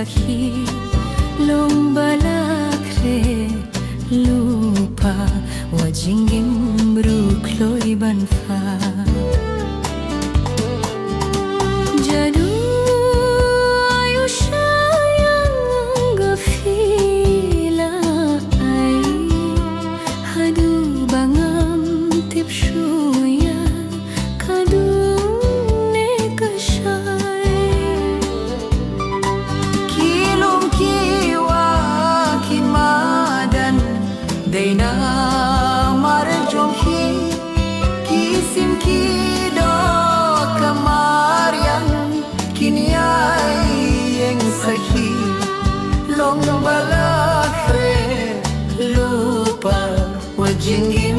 sakit lomba lakre lupa wajingim brukloi banfa jadu ayu sayang gafila ai hadu bangam tipshuya kadu Deina marjumhi kisim kido kamarian kinyai yang sahi long balakre lupa wajingim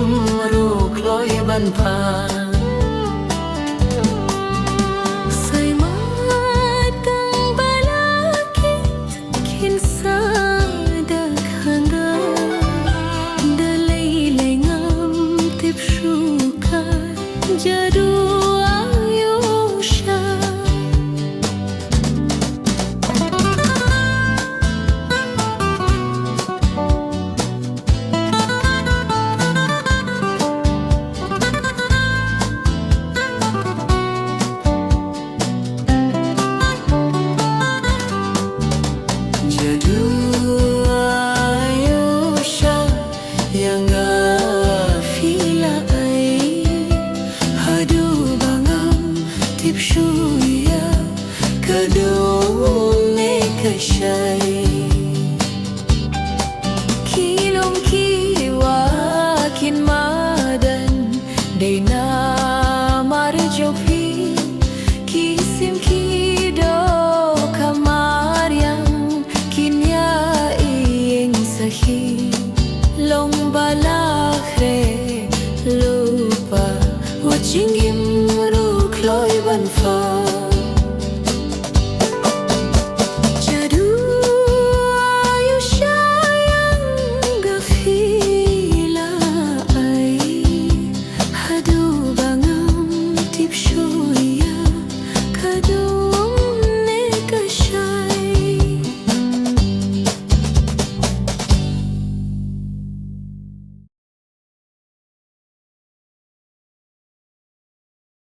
rukloi banpan jadu ayusha jadu ayusha yang tipshuya kadone kashai kilom kiwa kin madan deina marjopi kisim kido kamaryang kinya ing sahi long balakre lupa wajingim rukloi banfa